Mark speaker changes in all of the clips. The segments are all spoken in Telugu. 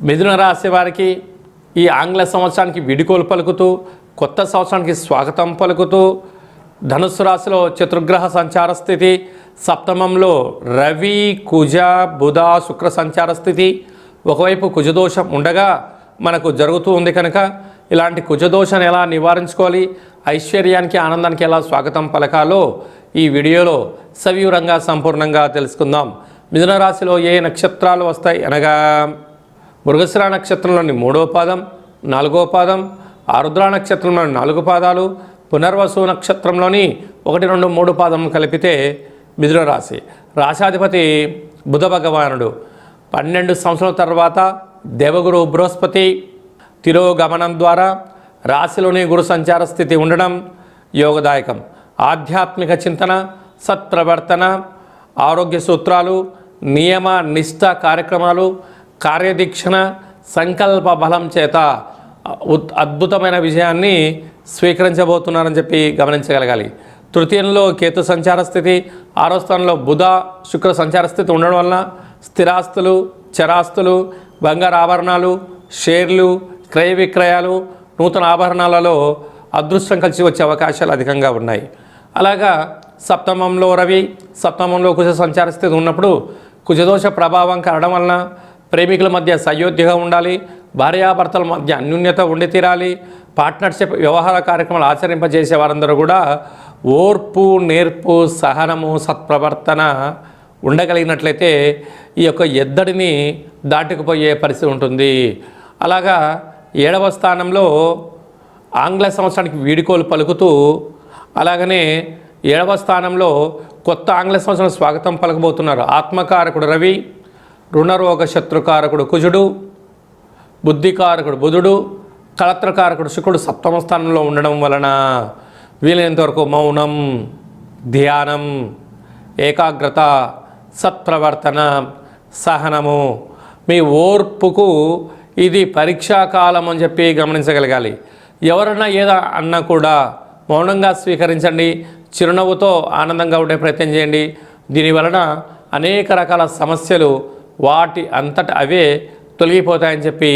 Speaker 1: మిథున రాశి వారికి ఈ ఆంగ్ల సంవత్సరానికి వీడ్కోలు పలుకుతూ కొత్త సంవత్సరానికి స్వాగతం పలుకుతూ ధనుస్సు రాశిలో చతుర్గ్రహ సంచార స్థితి, సప్తమంలో రవి కుజ బుధ శుక్ర సంచార స్థితి. ఒకవైపు కుజదోషం ఉండగా మనకు జరుగుతూ ఉంది కనుక ఇలాంటి కుజదోషాన్ని ఎలా నివారించుకోవాలి, ఐశ్వర్యానికి ఆనందానికి ఎలా స్వాగతం పలకాలో ఈ వీడియోలో సవివరంగా సంపూర్ణంగా తెలుసుకుందాం. మిథున రాశిలో ఏ నక్షత్రాలు వస్తాయి అనగా మృగశిర నక్షత్రంలోని 3వ పాదం, 4వ పాదం, ఆరుద్ర నక్షత్రంలోని 4 పాదాలు, పునర్వసు నక్షత్రంలోని 1, 2, 3 పాదం కలిపితే మిథున రాశి. రాశాధిపతి బుధ భగవానుడు. 12 సంవత్సరాల తర్వాత దేవగురు బృహస్పతి తిరోగమనం ద్వారా రాశిలోని గురు సంచార స్థితి ఉండడం యోగదాయకం. ఆధ్యాత్మిక చింతన, సత్ప్రవర్తన, ఆరోగ్య సూత్రాలు, నియమ నిష్ఠ కార్యక్రమాలు, కార్యదీక్షణ, సంకల్ప బలం చేత అద్భుతమైన విజయాన్ని స్వీకరించబోతున్నారని చెప్పి గమనించగలగాలి. తృతీయంలో కేతు సంచార స్థితి, 6వ స్థానంలో బుధ శుక్ర సంచార స్థితి ఉండడం వలన స్థిరాస్తులు, చరాస్తులు, బంగారు ఆభరణాలు, షేర్లు, క్రయ విక్రయాలు, నూతన ఆభరణాలలో అదృష్టం కలిసి వచ్చే అవకాశాలు అధికంగా ఉన్నాయి. అలాగా సప్తమంలో రవి, సప్తమంలో కుజ సంచార స్థితి ఉన్నప్పుడు కుజదోష ప్రభావం కలగడం వలన ప్రేమికుల మధ్య సయోధ్యగా ఉండాలి, భార్యాభర్తల మధ్య అన్యోన్యత ఉండి తీరాలి. పార్ట్నర్షిప్ వ్యవహార కార్యక్రమాలు ఆచరింపజేసే వారందరూ కూడా ఓర్పు, నేర్పు, సహనము, సత్ప్రవర్తన ఉండగలిగినట్లయితే ఈ యొక్క ఎద్దడిని దాటుకుపోయే పరిస్థితి ఉంటుంది. అలాగా 7వ స్థానంలో ఆంగ్ల సంవత్సరానికి వీడ్కోలు పలుకుతూ, అలాగనే 7వ స్థానంలో కొత్త ఆంగ్ల సంవత్సరం స్వాగతం పలకబోతున్నారు ఆత్మకారకుడు రవి, రుణరోగ శత్రుకారకుడు కుజుడు, బుద్ధికారకుడు బుధుడు, కళత్రకారకుడు శుక్రుడు 7వ స్థానంలో ఉండడం వలన వీలైనంతవరకు మౌనం, ధ్యానం, ఏకాగ్రత, సత్ప్రవర్తన, సహనము, మీ ఓర్పుకు ఇది పరీక్షాకాలం అని చెప్పి గమనించగలగాలి. ఎవరన్నా ఏదో అన్నా కూడా మౌనంగా స్వీకరించండి, చిరునవ్వుతో ఆనందంగా ఉండే ప్రయత్నం చేయండి. దీనివలన అనేక రకాల సమస్యలు వాటి అంతట అవే తొలగిపోతాయని చెప్పి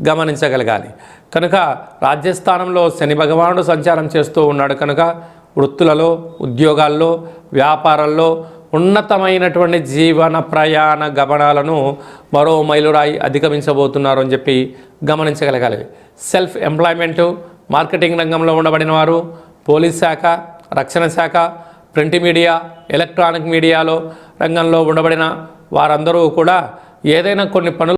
Speaker 1: గమనించగలగాలి. కనుక రాజ్యస్థానంలో శని భగవానుడు సంచారం చేస్తూ ఉన్నాడు కనుక వృత్తులలో, ఉద్యోగాల్లో, వ్యాపారాల్లో ఉన్నతమైనటువంటి జీవన ప్రయాణ గమనాలను మరో మైలురాయి అధిగమించబోతున్నారు అని చెప్పి గమనించగలగాలి. సెల్ఫ్ ఎంప్లాయ్మెంటు, మార్కెటింగ్ రంగంలో ఉండబడిన వారు, పోలీస్ శాఖ, రక్షణ శాఖ, ప్రింట్ మీడియా, ఎలక్ట్రానిక్ మీడియాలో రంగంలో ఉండబడిన వారందరూ కూడా ఏదైనా కొన్ని పనులు